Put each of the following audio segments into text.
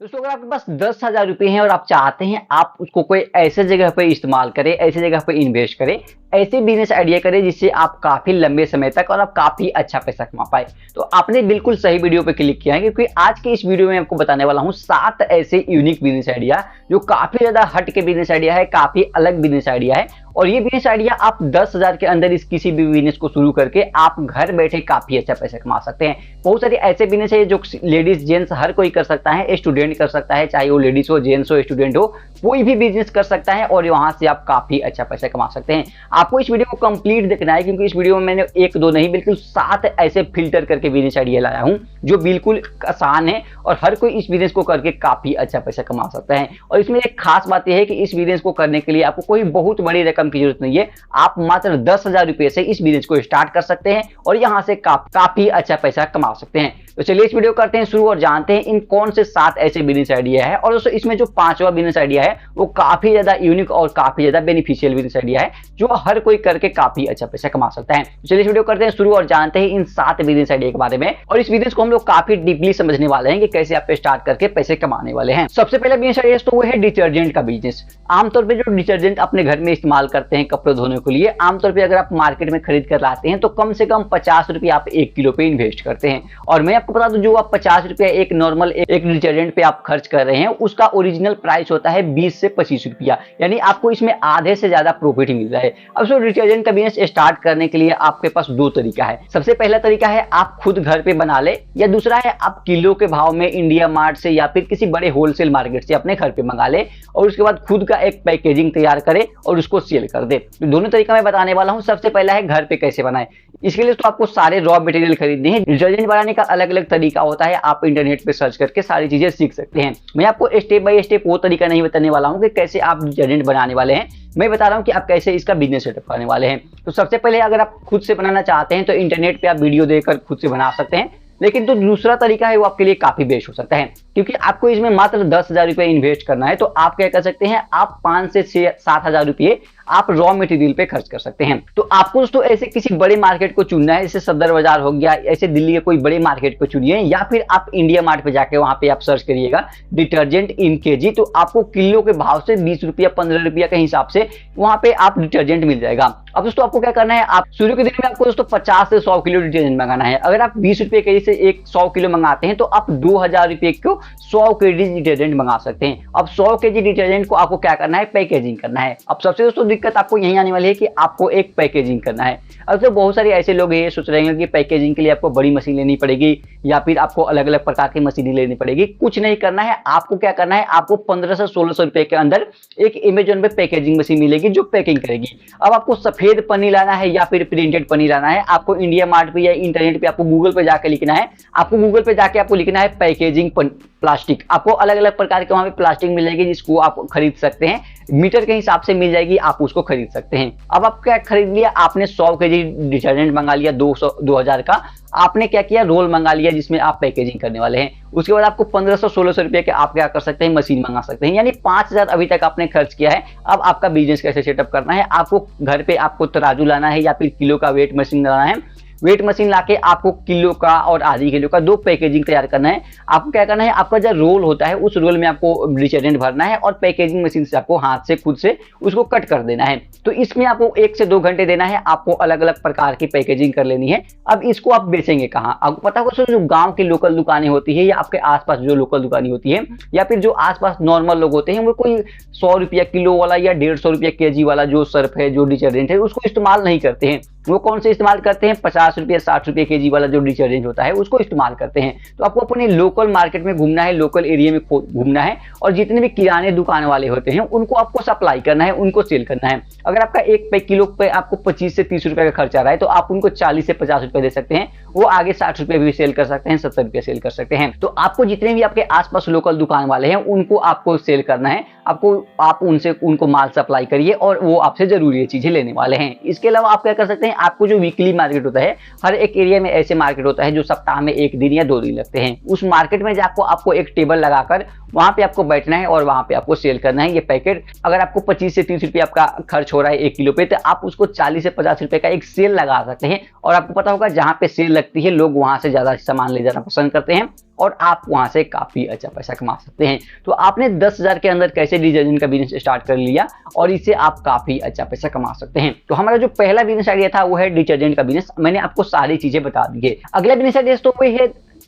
दोस्तों अगर आपके पास 10,000 रुपए हैं और आप चाहते हैं आप उसको कोई ऐसे जगह पे इस्तेमाल करें, ऐसी जगह पे इन्वेस्ट करें, ऐसे बिजनेस आइडिया करें जिससे आप काफी लंबे समय तक और आप काफी अच्छा पैसा कमा पाए, तो आपने बिल्कुल सही वीडियो पे क्लिक किया है। क्योंकि आज के इस वीडियो में आपको बताने वाला हूँ 7 ऐसे यूनिक बिजनेस आइडिया जो काफी ज्यादा हट के बिजनेस आइडिया है, काफी अलग बिजनेस आइडिया है। और ये बिजनेस आइडिया आप 10,000 के अंदर इस किसी भी बिजनेस को शुरू करके आप घर बैठे काफी अच्छा पैसा कमा सकते हैं। बहुत सारे ऐसे बिजनेस है जो लेडीज जेंट्स हर कोई कर सकता है, स्टूडेंट कर सकता है, चाहे वो लेडीज हो, जेंट्स हो, स्टूडेंट हो, कोई भी बिजनेस कर सकता है और वहां से आप काफी अच्छा पैसा कमा सकते हैं। आपको इस वीडियो को कंप्लीट देखना है क्योंकि इस वीडियो में मैंने एक दो नहीं बिल्कुल 7 ऐसे फिल्टर करके बिजनेस आइडिया लाया हूं जो बिल्कुल आसान है और हर कोई इस बिजनेस को करके काफी अच्छा पैसा कमा सकता है। और इसमें एक खास बात यह है कि इस बिजनेस को करने के लिए आपको कोई बहुत बड़ी रकम की जरूरत नहीं है, आप मात्र 10,000 रुपए से इस बिजनेस को स्टार्ट कर सकते हैं और यहां से काफी अच्छा पैसा कमा सकते हैं। तो चलिए इस वीडियो करते हैं शुरू और जानते हैं इन कौन से 7 ऐसे बिजनेस आइडिया है। और दोस्तों इसमें जो 5वां बिजनेस आइडिया है वो काफी ज्यादा यूनिक और काफी ज्यादा बेनिफिशियल बिजनेस आइडिया है जो हर कोई करके काफी अच्छा पैसा कमा सकता है। तो चलिए इस वीडियो करते हैं शुरू और जानते हैं इन 7 बिजनेस आइडिया के बारे में। और इस बिजनेस को हम लोग काफी डीपली समझने वाले हैं कि कैसे आप स्टार्ट करके पैसे कमाने वाले हैं। सबसे पहला बिजनेस आइडिया तो वो है डिटर्जेंट का बिजनेस। आमतौर पर जो डिटर्जेंट अपने घर में इस्तेमाल करते हैं कपड़े धोने के लिए, आमतौर पर अगर आप मार्केट में खरीद कर लाते हैं तो कम से कम 50 रुपए आप 1 किलो पे इन्वेस्ट करते हैं। और मैं आपको बता दूं जो आप 50 रुपया एक नॉर्मल एक डिटर्जेंट पे आप खर्च कर रहे हैं उसका ओरिजिनल प्राइस होता है 20 से 25 रुपया, यानी आपको इसमें आधे से ज्यादा प्रॉफिट मिल रहा है। अब सो डिटर्जेंट का बिजनेस स्टार्ट करने के लिए आपके पास 2 तरीका है। सबसे पहला तरीका है आप खुद घर पे बना ले, या दूसरा है आप किलो के भाव में इंडिया मार्ट से या फिर किसी बड़े होलसेल मार्केट से अपने घर पे मंगा ले और उसके बाद खुद का एक पैकेजिंग तैयार करे और उसको सेल कर दे। तो दोनों तरीका मैं बताने वाला हूं। सबसे पहला है घर पे कैसे बनाए। इसके लिए तो आपको सारे रॉ मटेरियल खरीदने हैं। डिटर्जेंट बनाने का अलग अलग तरीका होता है, आप इंटरनेट पे सर्च करके सारी चीजें सीख सकते हैं। मैं आपको स्टेप बाय स्टेप वो तरीका नहीं बताने वाला हूं कि कैसे आप डिटर्जेंट बनाने वाले हैं, मैं बता रहा हूं कि आप कैसे इसका बिजनेस सेटअप करने वाले हैं। तो सबसे पहले अगर आप खुद से बनाना चाहते हैं तो इंटरनेट पे आप वीडियो देखकर खुद से बना सकते हैं, लेकिन तो दूसरा तरीका है वो आपके लिए काफी बेस्ट हो सकता है क्योंकि आपको इसमें मात्र 10,000 रुपए इन्वेस्ट करना है। तो आप क्या कर सकते हैं, आप 5 से 7,000 रुपए आप रॉ मटेरियल पे खर्च कर सकते हैं। तो आपको दोस्तों ऐसे किसी बड़े मार्केट को चुनना है, जैसे सदर बाजार हो गया, ऐसे दिल्ली के कोई बड़े मार्केट को चुनिए या फिर आप इंडिया मार्ट पे जाके वहां पे आप सर्च करिएगा डिटर्जेंट इन केजी, तो आपको किलो के भाव से 20 रुपया 15 रुपया के हिसाब से वहां पे आप डिटर्जेंट मिल जाएगा। अब दोस्तों आपको क्या करना है, आप शुरू के दिन में आपको दोस्तों 50 से 100 किलो डिटर्जेंट मंगाना है। अगर आप 20 रुपए केजी से 100 किलो मंगाते हैं तो आप 2,000 रुपए को 100 केजी डिटर्जेंट मंगा सकते हैं। अब 100 केजी डिटर्जेंट को आपको क्या करना है, पैकेजिंग करना है। अब सबसे दोस्तों दिक्कत आपको यही आने वाली है कि आपको एक पैकेजिंग करना है। अब तो बहुत सारे ऐसे लोग ये सोच रहे हैं कि पैकेजिंग के लिए आपको बड़ी मशीन लेनी पड़ेगी या फिर आपको अलग अलग प्रकार की मशीनें लेनी पड़ेगी। कुछ नहीं करना है, आपको क्या करना है, आपको 1500 से 1600 रुपए के अंदर एक अमेजोन पे पैकेजिंग मशीन मिलेगी जो पैकिंग करेगी। अब आपको सफेद पन्नी लाना है या फिर प्रिंटेड पन्नी लाना है, आपको इंडिया मार्ट पे या इंटरनेट पे आपको गूगल पे जाकर लिखना है, आपको गूगल पे जाके आपको लिखना है पैकेजिंग प्लास्टिक। आपको अलग अलग प्रकार के वहां पे प्लास्टिक मिल जाएगी जिसको आप खरीद सकते हैं, मीटर के हिसाब से मिल जाएगी, आप उसको खरीद सकते हैं। अब आप क्या खरीद लिया, आपने 100 केजी डिटर्जेंट मंगा लिया 2,000 का, आपने क्या किया, रोल मंगा लिया जिसमें आप पैकेजिंग करने वाले हैं। उसके बाद आपको 1500-1600 रुपए के आप क्या कर सकते हैं, मशीन मंगा सकते हैं, यानी 5,000 अभी तक आपने खर्च किया है। अब आपका बिजनेस कैसे सेटअप करना है, आपको घर पे आपको तराजू लाना है या फिर किलो का वेट मशीन लाना है। वेट मशीन लाके आपको किलो का और आधी किलो का 2 पैकेजिंग तैयार करना है। आपको क्या करना है, आपका जो रोल होता है उस रोल में आपको डिटर्जेंट भरना है और पैकेजिंग मशीन से आपको हाथ से खुद से उसको कट कर देना है। तो इसमें आपको 1 से 2 घंटे देना है, आपको अलग अलग प्रकार की पैकेजिंग कर लेनी है। अब इसको आप बेचेंगे कहाँ, आपको पता होगा जो गांव की लोकल दुकानें होती है या आपके आसपास जो लोकल दुकानें होती है या फिर जो आसपास नॉर्मल लोग होते हैं, वो कोई 100 रुपया किलो वाला या 150 रुपया केजी वाला जो सर्फ है, जो डिटर्जेंट है, उसको इस्तेमाल नहीं करते हैं। वो कौन से इस्तेमाल करते हैं, 50 रुपये 60 रुपये केजी वाला जो डिटर्जेंट होता है उसको इस्तेमाल करते हैं। तो आपको अपने लोकल मार्केट में घूमना है, लोकल एरिया में घूमना है और जितने भी किराने दुकान वाले होते हैं उनको आपको सप्लाई करना है, उनको सेल करना है। अगर आपका एक पे किलो पे आपको 25 से 30 रुपए का खर्च आ रहा है तो आप उनको 40 से 50 रुपए दे सकते हैं, वो आगे 60 रुपए भी सेल कर सकते हैं, 70 रुपए सेल कर सकते हैं। तो आपको जितने भी आपके आसपास लोकल दुकान वाले हैं उनको आपको सेल करना है, आप उनको माल सप्लाई करिए और वो आपसे जरूरी ये चीजें लेने वाले हैं। इसके अलावा आप क्या कर सकते हैं, आपको जो वीकली मार्केट होता है, हर एक एरिया में ऐसे मार्केट होता है जो सप्ताह में 1 दिन या 2 दिन लगते हैं, उस मार्केट में जाकर आपको एक टेबल लगाकर वहां पे आपको बैठना है और वहां पे आपको सेल करना है ये पैकेट। अगर आपको 25 से 30 रुपए आपका खर्च हो रहा है 1 किलो पे, तो आप उसको 40 से 50 रुपए का एक सेल लगा सकते हैं। और आपको पता होगा जहां पे सेल लगती है लोग वहां से ज्यादा सामान ले जाना पसंद करते हैं और आप वहां से काफी अच्छा पैसा कमा सकते हैं। तो आपने 10,000 के अंदर कैसे डिटर्जेंट का बिजनेस स्टार्ट कर लिया और इससे आप काफी अच्छा पैसा कमा सकते हैं। तो हमारा जो पहला बिजनेस आइडिया था वो है डिटर्जेंट का बिजनेस। मैंने आपको सारी चीजें बता दी है। अगला बिजनेस आइडिया तो वो है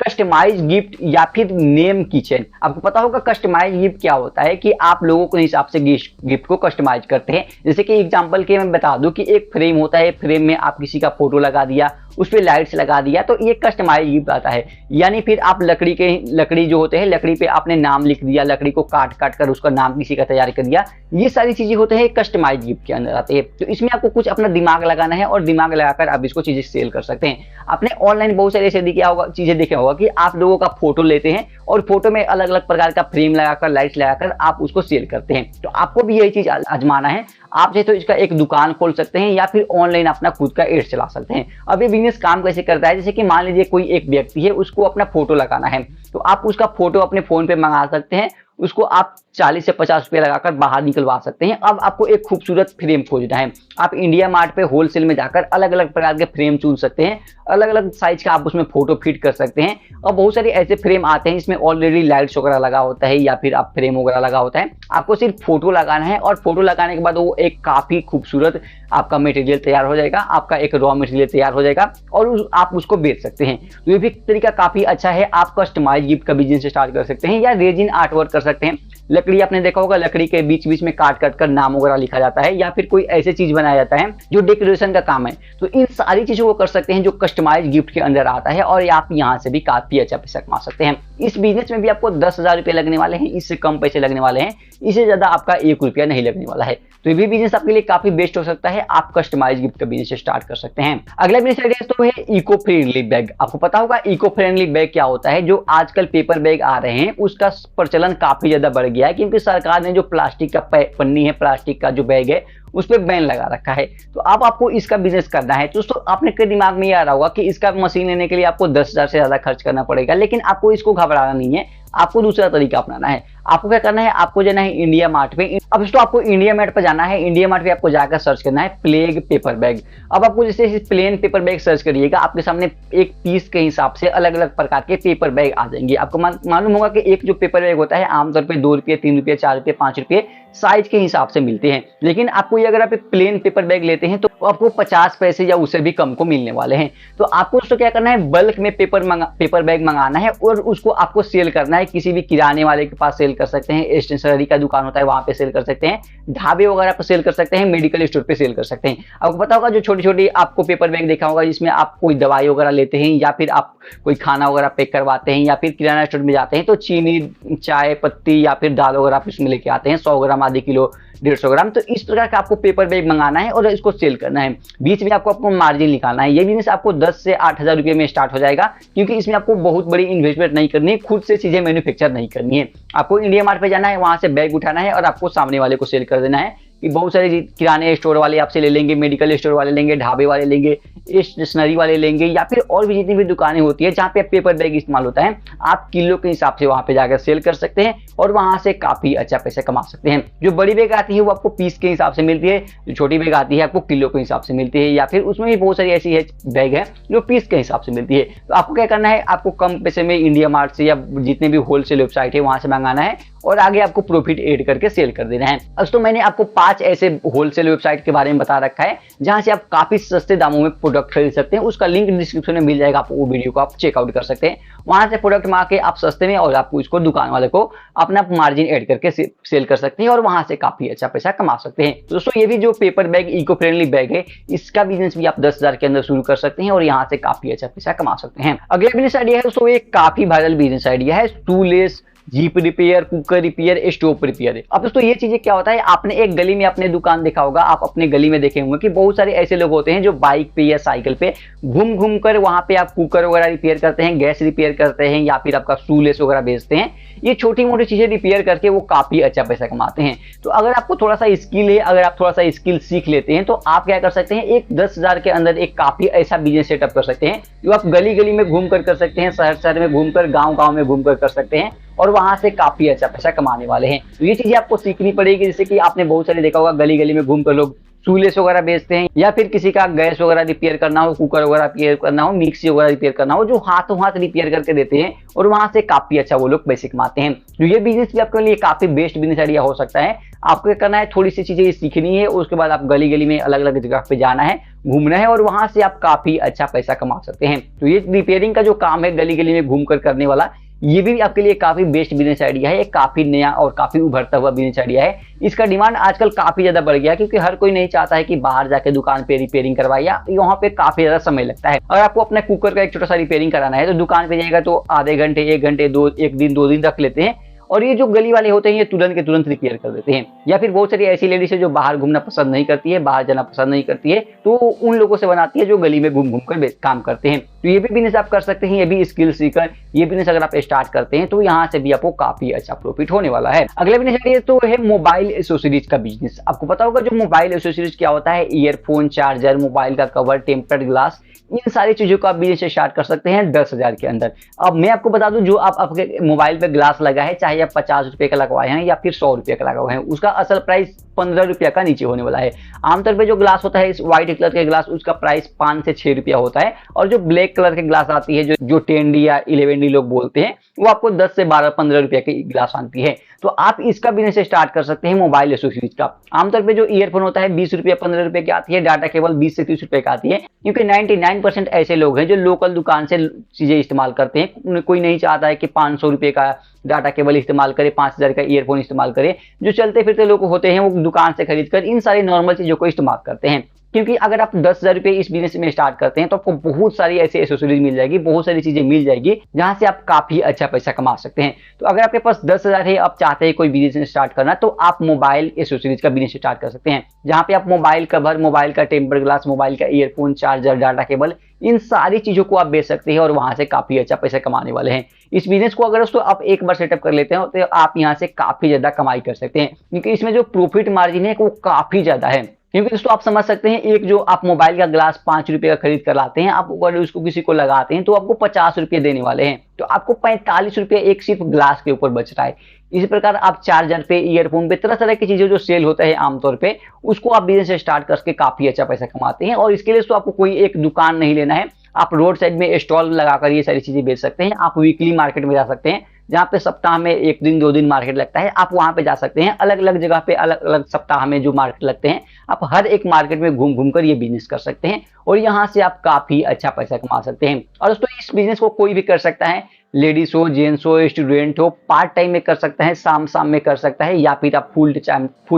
कस्टमाइज गिफ्ट या फिर नेम किचन। आपको पता होगा कस्टमाइज गिफ्ट क्या होता है कि आप लोगों के हिसाब से गिफ्ट को कस्टमाइज करते हैं। जैसे कि एग्जांपल के मैं बता दूं कि एक फ्रेम होता है, फ्रेम में आप किसी का फोटो लगा दिया, उस पर लाइट्स लगा दिया, तो ये कस्टमाइज गिफ्ट आता है। यानी फिर आप लकड़ी जो होते हैं, लकड़ी पे आपने नाम लिख दिया, लकड़ी को काट काट कर उसका नाम किसी का तैयार कर दिया, ये सारी चीजें होते हैं कस्टमाइज गिफ्ट के अंदर आते हैं। तो इसमें आपको कुछ अपना दिमाग लगाना है और दिमाग लगाकर आप इसको चीजें सेल कर सकते हैं। आपने ऑनलाइन बहुत सारे ऐसे चीजें देखे होगा कि आप लोगों का फोटो लेते हैं और फोटो में अलग अलग प्रकार का फ्रेम लगाकर, लाइट्स लगाकर आप उसको सेल करते हैं। तो आपको भी यही चीज आजमाना है। आप चाहे तो इसका एक दुकान खोल सकते हैं या फिर ऑनलाइन अपना खुद का एड चला सकते हैं। अब ये बिजनेस काम कैसे करता है, जैसे कि मान लीजिए कोई एक व्यक्ति है, उसको अपना फोटो लगाना है, तो आप उसका फोटो अपने फोन पे मंगा सकते हैं। उसको आप 40 से 50 रुपये लगाकर बाहर निकलवा सकते हैं। अब आपको एक खूबसूरत फ्रेम खोजना है, आप इंडिया मार्ट पे होलसेल में जाकर अलग अलग प्रकार के फ्रेम चुन सकते हैं, अलग अलग साइज का आप उसमें फोटो फिट कर सकते हैं। और बहुत सारे ऐसे फ्रेम आते हैं जिसमें ऑलरेडी लाइट्स वगैरह लगा होता है या फिर आप फ्रेम वगैरह लगा होता है। आपको सिर्फ फोटो लगाना है और फोटो लगाने के बाद वो एक काफी खूबसूरत आपका मटेरियल तैयार हो जाएगा, आपका एक रॉ मटेरियल तैयार हो जाएगा और आप उसको बेच सकते हैं। तो ये भी तरीका काफी अच्छा है। आप कस्टमाइज गिफ्ट का बिजनेस स्टार्ट कर सकते हैं या रेजिन आर्ट वर्क कर सकते हैं। लकड़ी आपने देखा होगा, लकड़ी के बीच बीच में काट काट कर नाम वगैरह लिखा जाता है या फिर कोई ऐसी चीज बनाया जाता है जो डेकोरेशन का काम है। तो इन सारी चीजों को कर सकते हैं जो कस्टमाइज गिफ्ट के अंदर आता है और आप यहाँ से भी काफी अच्छा पैसा कमा सकते हैं। इस बिजनेस में भी आपको 10,000 रुपये लगने वाले हैं, इससे कम पैसे लगने वाले हैं, इससे ज्यादा आपका 1 रुपया नहीं लगने वाला है। तो ये भी बिजनेस आपके लिए काफी बेस्ट हो सकता है। आप कस्टमाइज गिफ्ट का बिजनेस स्टार्ट कर सकते हैं। अगला बिजनेस आइडिया तो है इको फ्रेंडली बैग। आपको पता होगा इको फ्रेंडली बैग क्या होता है। जो आजकल पेपर बैग आ रहे हैं उसका प्रचलन काफी ज्यादा बढ़ गया है, क्योंकि सरकार ने जो प्लास्टिक का पन्नी है, प्लास्टिक का जो बैग है, उस पर बैन लगा रखा है। तो अब आपको इसका बिजनेस करना है। दोस्तों आपने के दिमाग में ये आ रहा होगा कि इसका मशीन लेने के लिए आपको 10,000 से ज्यादा खर्च करना पड़ेगा, लेकिन आपको इसको घबराना नहीं है। आपको दूसरा तरीका अपनाना है। आपको क्या करना है, आपको जाना है इंडिया मार्ट पे। अब दोस्तों आपको इंडिया मार्ट पे जाना है। इंडिया मार्ट पे आपको जाकर सर्च करना है प्लेग पेपर बैग। अब आपको जैसे प्लेन पेपर बैग सर्च करिएगा, आपके सामने एक पीस के हिसाब से अलग अलग प्रकार के पेपर बैग आ जाएंगे। आपको मालूम होगा कि एक जो पेपर बैग होता है आमतौर पर 2 रुपये, 3 रुपये, 4 रुपये, 5 रुपये साइज के हिसाब से मिलते हैं। लेकिन आपको ये अगर आप प्लेन पेपर बैग लेते हैं तो आपको 50 पैसे या उससे भी कम को मिलने वाले हैं। तो आपको दोस्तों क्या करना है, बल्क में पेपर बैग मंगाना है और उसको आपको सेल करना है। किसी भी किराने वाले के पास सेल कर सकते हैं, स्टेशनरी का दुकान होता है वहां पे सेल कर सकते हैं, ढाबे वगैरह पर सेल कर सकते हैं, मेडिकल स्टोर पे सेल कर सकते हैं। आपको पता होगा जो छोटी छोटी आपको पेपर बैग देखा होगा जिसमें आप कोई दवाई वगैरह लेते हैं या फिर आप कोई खाना वगैरह पैक करवाते हैं या फिर किराना स्टोर में जाते हैं तो चीनी, चाय पत्ती या फिर दाल वगैरह आप इसमें लेके आते हैं, 100 ग्राम, आधे किलो, 150 ग्राम। तो इस प्रकार का आपको पेपर बैग मंगाना है और इसको सेल करना है। बीच में आपको मार्जिन निकालना है। ये बिजनेस आपको 10 से 8,000 रुपये में स्टार्ट हो जाएगा, क्योंकि इसमें आपको बहुत बड़ी इन्वेस्टमेंट नहीं करनी है, खुद से चीजें मैन्युफैक्चर नहीं करनी है। आपको इंडिया मार्ट पे जाना है, वहां से बैग उठाना है और आपको सामने वाले को सेल कर देना है। कि बहुत सारे किराने स्टोर वाले आपसे ले लेंगे, मेडिकल स्टोर वाले लेंगे, ढाबे वाले लेंगे, स्टेशनरी वाले लेंगे या फिर और भी जितनी भी दुकानें होती है जहाँ पे पेपर बैग इस्तेमाल होता है, आप किलो के हिसाब से वहां पे जाकर सेल कर सकते हैं और वहां से काफी अच्छा पैसा कमा सकते हैं। जो बड़ी बैग आती है वो आपको पीस के हिसाब से मिलती है, जो छोटी बैग आती है आपको किलो के हिसाब से मिलती है, या फिर उसमें भी बहुत सारी ऐसी बैग है जो पीस के हिसाब से मिलती है। तो आपको क्या करना है, आपको कम पैसे में इंडिया मार्ट से या जितने भी होलसेल वेबसाइट है वहां से मंगाना है और आगे आपको प्रॉफिट ऐड करके सेल कर देना है। दोस्तों मैंने आपको 5 ऐसे होलसेल वेबसाइट के बारे में बता रखा है जहां से आप काफी सस्ते दामों में प्रोडक्ट खरीद सकते हैं। उसका लिंक डिस्क्रिप्शन में मिल जाएगा, आप वो वीडियो को आप चेकआउट कर सकते हैं। वहां से प्रोडक्ट मंगा के आप सस्ते में और आपको इसको दुकान वाले को अपना मार्जिन ऐड करके सेल कर सकते हैं और वहां से काफी अच्छा पैसा कमा सकते हैं। तो दोस्तों ये भी जो paper bag eco friendly bag है, इसका बिजनेस भी आप 10,000 के अंदर शुरू कर सकते हैं और यहाँ से काफी अच्छा पैसा कमा सकते हैं। अगला बिजनेस आइडिया है दोस्तों, एक काफी वायरल बिजनेस आइडिया है, toolless jeep repair, cooker repair, stove repair. अब दोस्तों ये चीजें क्या होता है, आपने एक गली में अपने दुकान देखा होगा, आप अपने गली में देखे होंगे कि बहुत सारे ऐसे लोग होते हैं जो बाइक पे या साइकिल पे घूम घूम कर वहां पे आप कुकर वगैरह रिपेयर करते हैं, गैस रिपेयर करते हैं या फिर आपका टूलेस वगैरह बेचते हैं। ये छोटी मोटी चीजें रिपेयर करके वो काफी अच्छा पैसा कमाते हैं। तो अगर आपको थोड़ा सा स्किल है, अगर आप थोड़ा सा स्किल सीख लेते हैं तो आप क्या कर सकते हैं, एक 10,000 के अंदर एक काफी ऐसा बिजनेस सेटअप कर सकते हैं जो आप गली गली में घूम कर सकते हैं, शहर शहर में घूमकर, गाँव गाँव में घूम कर सकते हैं और वहां से काफी अच्छा पैसा कमाने वाले हैं। तो ये चीजें आपको सीखनी पड़ेगी। जैसे कि आपने बहुत सारे देखा होगा, गली गली में घूमकर लोग शूलेस वगैरह बेचते हैं, या फिर किसी का गैस वगैरह रिपेयर करना हो, कुकर वगैरह रिपेयर करना हो, मिक्सी वगैरह रिपेयर करना हो, जो हाथों हाथ रिपेयर करके देते हैं और वहां से काफी अच्छा वो लोग पैसे कमाते हैं। तो ये बिजनेस भी आपके लिए काफी बेस्ट बिजनेस आइडिया हो सकता है। आपको क्या करना है, थोड़ी सी चीजें सीखनी है, उसके बाद आप गली गली में अलग अलग जगह पे जाना है, घूमना है, और वहां से आप काफी अच्छा पैसा कमा सकते हैं। तो ये रिपेयरिंग का जो काम है गली गली में घूमकर करने वाला, ये भी आपके लिए काफी बेस्ट बिजनेस आइडिया है, काफी नया और काफी उभरता हुआ बिजनेस आइडिया है। इसका डिमांड आजकल काफी ज्यादा बढ़ गया है, क्योंकि हर कोई नहीं चाहता है कि बाहर जाके दुकान पे रिपेयरिंग करवाए, या वहां पे काफी ज्यादा समय लगता है। अगर आपको अपने कुकर का एक छोटा सा रिपेयरिंग कराना है तो दुकान पे जाएगा तो आधे घंटे, एक घंटे, एक दिन, 2 दिन रख लेते हैं, और ये जो गली वाले होते हैं ये तुरंत के तुरंत रिपेयर कर देते हैं। या फिर बहुत सारी ऐसी लेडीज है जो बाहर घूमना पसंद नहीं करती है, बाहर जाना पसंद नहीं करती है, तो उन लोगों से बनाती है जो गली में घूम घूम कर काम करते हैं। तो ये भी बिजनेस आप कर सकते हैं, ये भी स्किल सीकर ये बिजनेस अगर आप स्टार्ट करते हैं तो यहाँ से भी आपको काफी अच्छा प्रॉफिट होने वाला है। अगला बिजनेस आइडिया तो है मोबाइल एसेसरीज का बिजनेस। आपको पता होगा जो मोबाइल एसेसरीज क्या होता है, ईयरफोन, चार्जर, मोबाइल का कवर, टेम्पर्ड ग्लास, इन सारी चीजों का बिजनेस स्टार्ट कर सकते हैं 10,000 के अंदर। अब मैं आपको बता दूं, जो आप आपके मोबाइल पे ग्लास लगा है, चाहे आप 50 रुपए का लगवाए हैं या फिर 100 रुपए का लगवाए हैं, उसका असल प्राइस 15 रुपया का नीचे होने वाला है। आमतौर पे जो ग्लास होता है इस व्हाइट कलर के ग्लास, उसका प्राइस 5 से 6 रुपया होता है, और जो ब्लैक कलर के ग्लास आती है, जो 10D या 11D लोग बोलते हैं, वो आपको 10 से 12-15 रुपया की ग्लास आती है। तो आप इसका बिजनेस स्टार्ट कर सकते हैं मोबाइल एसेसरीज का। आमतौर पे जो ईयरफोन होता है 20 रुपया 15 रुपए की आती है, डाटा केबल 20 से 30 रुपए का आती है, क्योंकि 99% ऐसे लोग हैं जो लोकल दुकान से चीजें इस्तेमाल करते हैं। कोई नहीं चाहता है कि 500 रुपए का डाटा केबल इस्तेमाल करे, 5000 का ईयरफोन इस्तेमाल करे। जो चलते फिरते लोग होते हैं वो दुकान से खरीद कर इन सारी नॉर्मल चीजों को इस्तेमाल करते हैं। क्योंकि अगर आप 10,000 रुपए इस बिजनेस में स्टार्ट करते हैं तो आपको बहुत सारी ऐसी एसेसरीज मिल जाएगी, बहुत सारी चीजें मिल जाएगी जहां से आप काफी अच्छा पैसा कमा सकते हैं। तो अगर आपके पास 10,000 है, आप चाहते हैं कोई बिजनेस स्टार्ट करना, तो आप मोबाइल एसेसरीज का बिजनेस स्टार्ट कर सकते हैं, जहां पे आप मोबाइल कवर, मोबाइल का टेम्पर्ड ग्लास, मोबाइल का ईयरफोन, चार्जर, डाटा केबल, इन सारी चीजों को आप बेच सकते हैं और वहां से काफी अच्छा पैसा कमाने वाले हैं। इस बिजनेस को अगर दोस्तों आप एक बार सेटअप कर लेते हैं तो आप यहाँ से काफी ज्यादा कमाई कर सकते हैं, क्योंकि इसमें जो प्रॉफिट मार्जिन है वो काफी ज्यादा है। क्योंकि दोस्तों आप समझ सकते हैं, एक जो आप मोबाइल का ग्लास 5 रुपए का खरीद कर लाते हैं, आप अगर उसको किसी को लगाते हैं तो आपको 50 रुपए देने वाले हैं, तो आपको 45 रुपए एक सिर्फ ग्लास के ऊपर बच रहा है। इसी प्रकार आप चार्जर पे, ईयरफोन पे, तरह तरह की चीजें जो सेल होता है आमतौर पे, उसको आप बिजनेस स्टार्ट करके काफी अच्छा पैसा कमाते हैं। और इसके लिए तो आपको कोई एक दुकान नहीं लेना है, आप रोड साइड में स्टॉल लगाकर ये सारी चीजें बेच सकते हैं। आप वीकली मार्केट में जा सकते हैं, जहाँ पे सप्ताह में 1 दिन 2 दिन मार्केट लगता है, आप वहां पे जा सकते हैं। अलग अलग जगह पे अलग अलग सप्ताह में जो मार्केट लगते हैं, आप हर एक मार्केट में घूम घूम कर ये बिजनेस कर सकते हैं, और यहाँ से आप काफी अच्छा पैसा कमा सकते हैं। और दोस्तों इस बिजनेस को कोई भी कर सकता है, लेडीज हो, जेंट्स हो, स्टूडेंट हो, पार्ट टाइम में कर सकता है, शाम में कर सकता है, या फिर आप फुल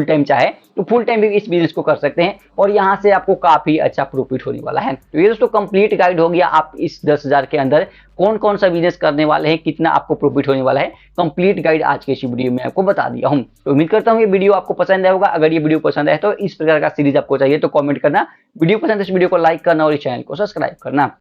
टाइम चाहे तो फुल टाइम भी इस बिजनेस को कर सकते हैं, और यहाँ से आपको काफी अच्छा प्रॉफिट होने वाला है। तो ये दोस्तों कंप्लीट गाइड हो गया, आप इस 10,000 के अंदर कौन कौन सा बिजनेस करने वाले हैं, कितना आपको प्रॉफिट होने वाला है, कंप्लीट गाइड आज के इस वीडियो में आपको बता दिया हूं। तो उम्मीद करता हूं ये वीडियो आपको पसंद आया होगा। अगर ये वीडियो पसंद आए तो इस प्रकार का सीरीज आपको चाहिए तो कमेंट करना, वीडियो पसंद है इस वीडियो को लाइक करना और इस चैनल को सब्सक्राइब करना।